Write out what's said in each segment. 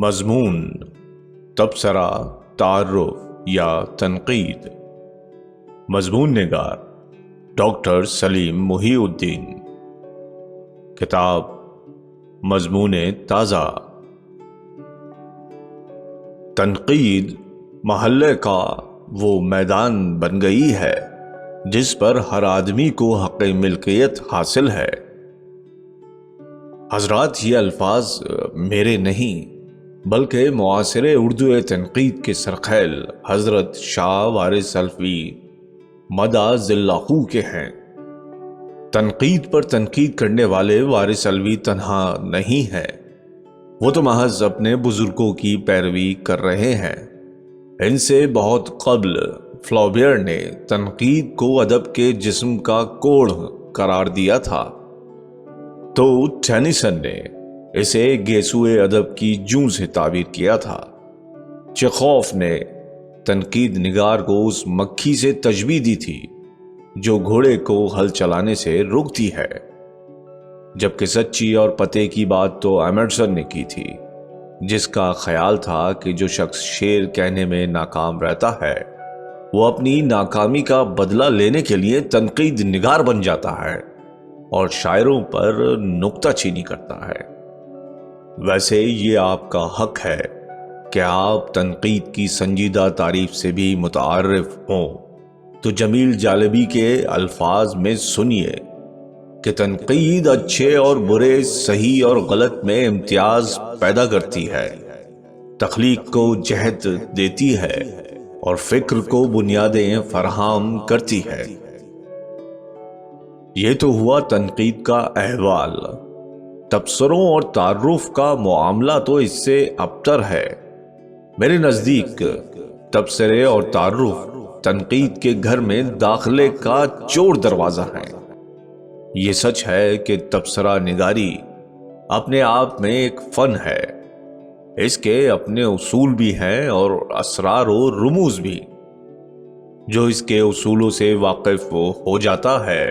مضمون تبصرہ، تعارف یا تنقید۔ مضمون نگار ڈاکٹر سلیم محی الدین۔ کتاب مضمون تازہ۔ تنقید محلے کا وہ میدان بن گئی ہے جس پر ہر آدمی کو حق ملکیت حاصل ہے۔ حضرات، یہ الفاظ میرے نہیں بلکہ معاصر اردو تنقید کے سرخیل حضرت شاہ وارث الفی مدہ ذلہ کے ہیں۔ تنقید پر تنقید کرنے والے وارث الفی تنہا نہیں ہیں، وہ تو محض اپنے بزرگوں کی پیروی کر رہے ہیں۔ ان سے بہت قبل فلابیر نے تنقید کو ادب کے جسم کا کوڑ قرار دیا تھا، تو ٹینیسن نے اسے گیسوئے ادب کی جوں سے تعبیر کیا تھا۔ چیخوف نے تنقید نگار کو اس مکھی سے تشبیہ دی تھی جو گھوڑے کو ہل چلانے سے روکتی ہے، جبکہ سچی اور پتے کی بات تو ایمرسن نے کی تھی، جس کا خیال تھا کہ جو شخص شعر کہنے میں ناکام رہتا ہے وہ اپنی ناکامی کا بدلہ لینے کے لیے تنقید نگار بن جاتا ہے اور شاعروں پر نکتہ چینی کرتا ہے۔ ویسے یہ آپ کا حق ہے کہ آپ تنقید کی سنجیدہ تعریف سے بھی متعارف ہوں، تو جمیل جالبی کے الفاظ میں سنیے کہ تنقید اچھے اور برے، صحیح اور غلط میں امتیاز پیدا کرتی ہے، تخلیق کو جہت دیتی ہے اور فکر کو بنیادیں فراہم کرتی ہے۔ یہ تو ہوا تنقید کا احوال۔ تبصروں اور تعارف کا معاملہ تو اس سے ابتر ہے۔ میرے نزدیک تبصرے اور تعارف تنقید کے گھر میں داخلے کا چور دروازہ ہے۔ یہ سچ ہے کہ تبصرہ نگاری اپنے آپ میں ایک فن ہے، اس کے اپنے اصول بھی ہیں اور اسرار و رموز بھی۔ جو اس کے اصولوں سے واقف ہو جاتا ہے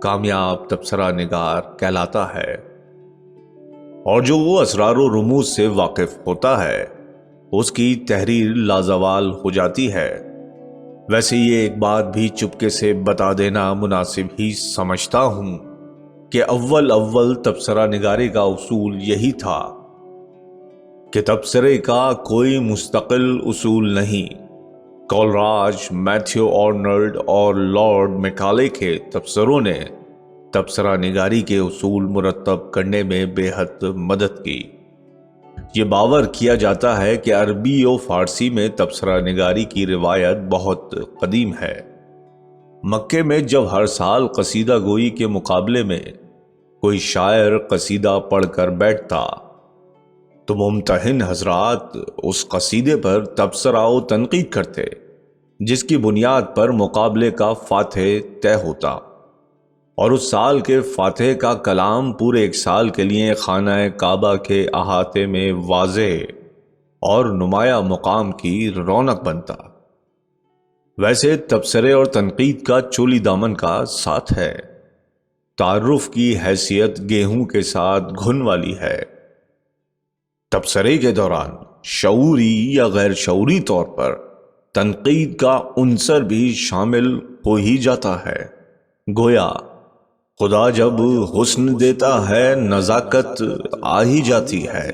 کامیاب تبصرہ نگار کہلاتا ہے، اور جو وہ اسرار و رموز سے واقف ہوتا ہے اس کی تحریر لازوال ہو جاتی ہے۔ ویسے یہ ایک بات بھی چپکے سے بتا دینا مناسب ہی سمجھتا ہوں کہ اول تبصرہ نگاری کا اصول یہی تھا کہ تبصرے کا کوئی مستقل اصول نہیں۔ کولراج، میتھیو آرنلڈ اور لارڈ میکالے کے تبصروں نے تبصرہ نگاری کے اصول مرتب کرنے میں بے حد مدد کی۔ یہ باور کیا جاتا ہے کہ عربی و فارسی میں تبصرہ نگاری کی روایت بہت قدیم ہے۔ مکے میں جب ہر سال قصیدہ گوئی کے مقابلے میں کوئی شاعر قصیدہ پڑھ کر بیٹھتا تو ممتحن حضرات اس قصیدے پر تبصرہ و تنقید کرتے، جس کی بنیاد پر مقابلے کا فاتح طے ہوتا، اور اس سال کے فاتح کا کلام پورے ایک سال کے لیے خانہ کعبہ کے احاطے میں واضح اور نمایاں مقام کی رونق بنتا۔ ویسے تبصرے اور تنقید کا چولی دامن کا ساتھ ہے۔ تعارف کی حیثیت گیہوں کے ساتھ گھن والی ہے۔ تبصرے کے دوران شعوری یا غیر شعوری طور پر تنقید کا عنصر بھی شامل ہو ہی جاتا ہے۔ گویا خدا جب حسن دیتا ہے نزاکت آ ہی جاتی ہے،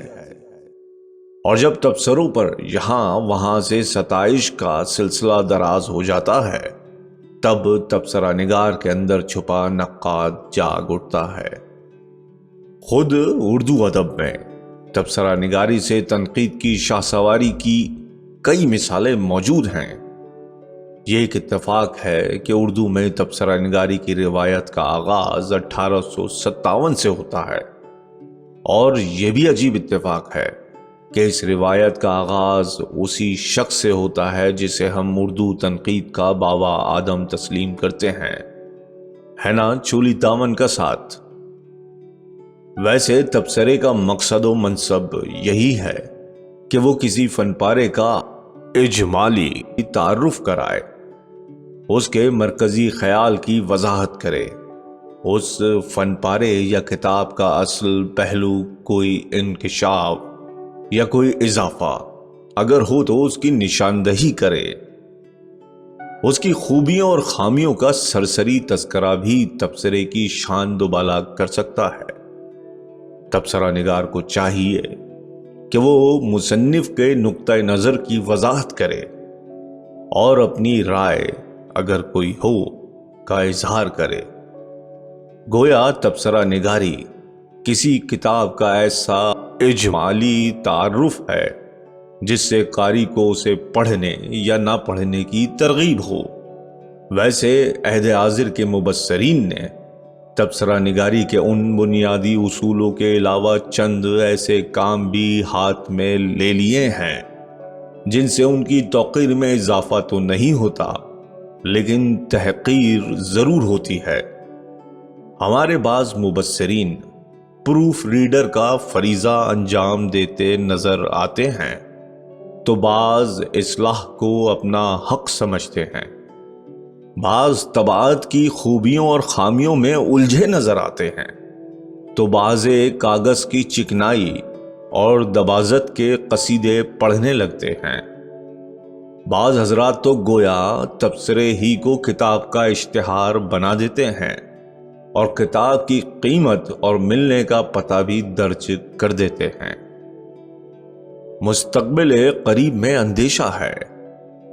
اور جب تبصروں پر یہاں وہاں سے ستائش کا سلسلہ دراز ہو جاتا ہے تب تبصرہ نگار کے اندر چھپا نقاد جاگ اٹھتا ہے۔ خود اردو ادب میں تبصرہ نگاری سے تنقید کی شاہ سواری کی کئی مثالیں موجود ہیں۔ یہ ایک اتفاق ہے کہ اردو میں تبصرہ نگاری کی روایت کا آغاز 1857 سے ہوتا ہے، اور یہ بھی عجیب اتفاق ہے کہ اس روایت کا آغاز اسی شخص سے ہوتا ہے جسے ہم اردو تنقید کا بابا آدم تسلیم کرتے ہیں، ہے نا چولی دامن کا ساتھ۔ ویسے تبصرے کا مقصد و منصب یہی ہے کہ وہ کسی فن پارے کا اجمالی تعارف کرائے، اس کے مرکزی خیال کی وضاحت کرے، اس فن پارے یا کتاب کا اصل پہلو کوئی انکشاف یا کوئی اضافہ اگر ہو تو اس کی نشاندہی کرے۔ اس کی خوبیوں اور خامیوں کا سرسری تذکرہ بھی تبصرے کی شان دوبالا کر سکتا ہے۔ تبصرہ نگار کو چاہیے کہ وہ مصنف کے نقطۂ نظر کی وضاحت کرے اور اپنی رائے اگر کوئی ہو کا اظہار کرے۔ گویا تبصرہ نگاری کسی کتاب کا ایسا اجمالی تعارف ہے جس سے قاری کو اسے پڑھنے یا نہ پڑھنے کی ترغیب ہو۔ ویسے عہد حاضر کے مبصرین نے تبصرہ نگاری کے ان بنیادی اصولوں کے علاوہ چند ایسے کام بھی ہاتھ میں لے لیے ہیں جن سے ان کی توقیر میں اضافہ تو نہیں ہوتا لیکن تحقیر ضرور ہوتی ہے۔ ہمارے بعض مبصرین پروف ریڈر کا فریضہ انجام دیتے نظر آتے ہیں تو بعض اصلاح کو اپنا حق سمجھتے ہیں، بعض طباعت کی خوبیوں اور خامیوں میں الجھے نظر آتے ہیں تو بعض کاغذ کی چکنائی اور دباغت کے قصیدے پڑھنے لگتے ہیں۔ بعض حضرات تو گویا تبصرے ہی کو کتاب کا اشتہار بنا دیتے ہیں اور کتاب کی قیمت اور ملنے کا پتہ بھی درج کر دیتے ہیں۔ مستقبل قریب میں اندیشہ ہے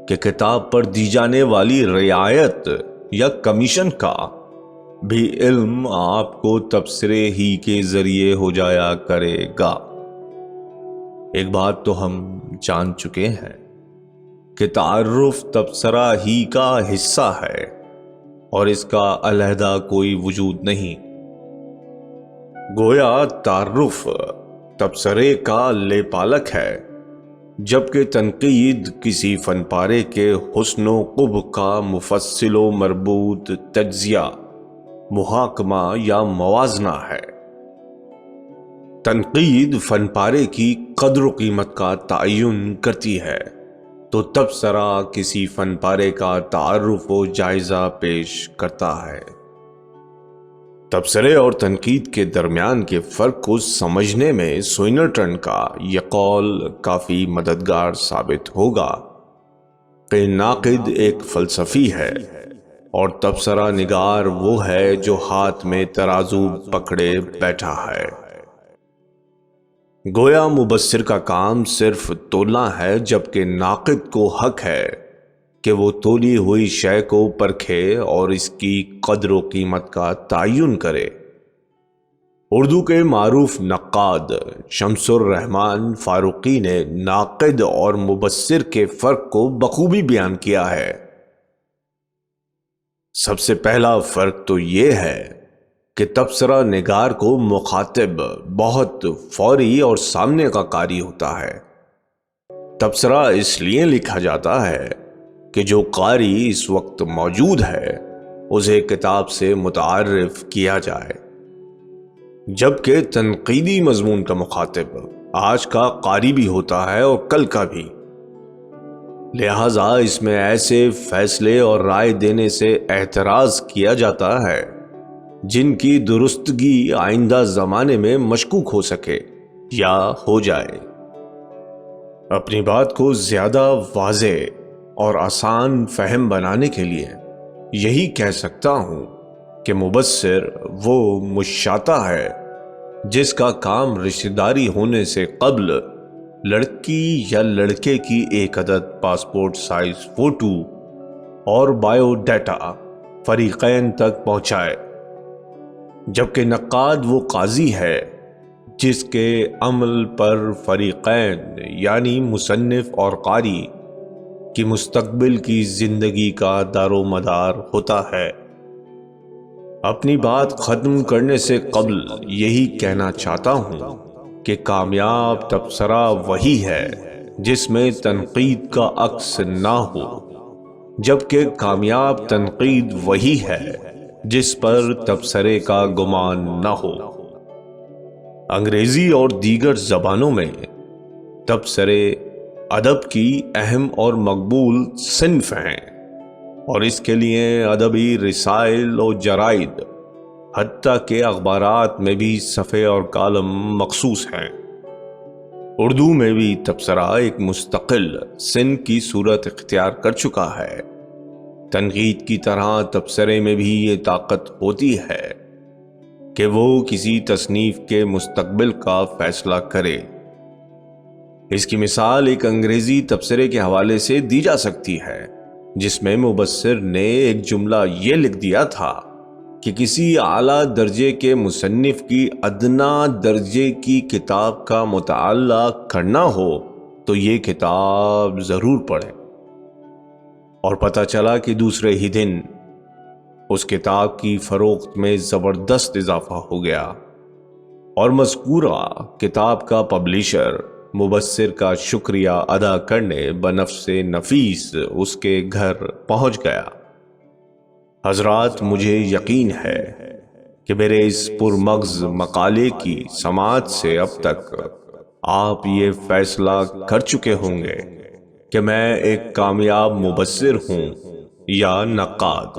کہ کتاب پر دی جانے والی رعایت یا کمیشن کا بھی علم آپ کو تبصرے ہی کے ذریعے ہو جایا کرے گا۔ ایک بات تو ہم جان چکے ہیں کہ تعارف تبصرہ ہی کا حصہ ہے اور اس کا علیحدہ کوئی وجود نہیں۔ گویا تعارف تبصرے کا لیپالک ہے، جبکہ تنقید کسی فن پارے کے حسن و قبح کا مفصل و مربوط تجزیہ، محاکمہ یا موازنہ ہے۔ تنقید فن پارے کی قدر و قیمت کا تعین کرتی ہے تو تبصرہ کسی فن پارے کا تعارف و جائزہ پیش کرتا ہے۔ تبصرے اور تنقید کے درمیان کے فرق کو سمجھنے میں سوئنرٹن کا یہ قول کافی مددگار ثابت ہوگا کہ ناقد ایک فلسفی ہے اور تبصرہ نگار وہ ہے جو ہاتھ میں ترازو پکڑے بیٹھا ہے۔ گویا مبصر کا کام صرف تولنا ہے، جبکہ ناقد کو حق ہے کہ وہ تولی ہوئی شے کو پرکھے اور اس کی قدر و قیمت کا تعین کرے۔ اردو کے معروف نقاد شمس الرحمن فاروقی نے ناقد اور مبصر کے فرق کو بخوبی بیان کیا ہے۔ سب سے پہلا فرق تو یہ ہے کہ تبصرہ نگار کو مخاطب بہت فوری اور سامنے کا قاری ہوتا ہے۔ تبصرہ اس لیے لکھا جاتا ہے کہ جو قاری اس وقت موجود ہے اسے کتاب سے متعارف کیا جائے، جبکہ تنقیدی مضمون کا مخاطب آج کا قاری بھی ہوتا ہے اور کل کا بھی۔ لہٰذا اس میں ایسے فیصلے اور رائے دینے سے اعتراض کیا جاتا ہے جن کی درستگی آئندہ زمانے میں مشکوک ہو سکے یا ہو جائے۔ اپنی بات کو زیادہ واضح اور آسان فہم بنانے کے لیے یہی کہہ سکتا ہوں کہ مبصر وہ مشاطہ ہے جس کا کام رشتہ داری ہونے سے قبل لڑکی یا لڑکے کی ایک عدد پاسپورٹ سائز فوٹو اور بایو ڈیٹا فریقین تک پہنچائے، جبکہ نقاد وہ قاضی ہے جس کے عمل پر فریقین یعنی مصنف اور قاری کی مستقبل کی زندگی کا دار و مدار ہوتا ہے۔ اپنی بات ختم کرنے سے قبل یہی کہنا چاہتا ہوں کہ کامیاب تبصرہ وہی ہے جس میں تنقید کا عکس نہ ہو، جبکہ کامیاب تنقید وہی ہے جس پر تبصرے کا گمان نہ ہو۔ انگریزی اور دیگر زبانوں میں تبصرے ادب کی اہم اور مقبول صنف ہیں اور اس کے لیے ادبی رسائل و جرائد حتیٰ کہ اخبارات میں بھی صفحے اور کالم مخصوص ہیں۔ اردو میں بھی تبصرہ ایک مستقل صنف کی صورت اختیار کر چکا ہے۔ تنقید کی طرح تبصرے میں بھی یہ طاقت ہوتی ہے کہ وہ کسی تصنیف کے مستقبل کا فیصلہ کرے۔ اس کی مثال ایک انگریزی تبصرے کے حوالے سے دی جا سکتی ہے، جس میں مبصر نے ایک جملہ یہ لکھ دیا تھا کہ کسی اعلیٰ درجے کے مصنف کی ادنا درجے کی کتاب کا مطالعہ کرنا ہو تو یہ کتاب ضرور پڑھیں، اور پتہ چلا کہ دوسرے ہی دن اس کتاب کی فروخت میں زبردست اضافہ ہو گیا، اور مذکورہ کتاب کا پبلیشر مبصر کا شکریہ ادا کرنے بنفس نفیس اس کے گھر پہنچ گیا۔ حضرات، مجھے یقین ہے کہ میرے اس پرمغز مقالے کی سماعت سے اب تک آپ یہ فیصلہ کر چکے ہوں گے کہ میں ایک کامیاب مبصر ہوں یا نقاد،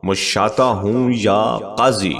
مشاطہ ہوں یا قاضی۔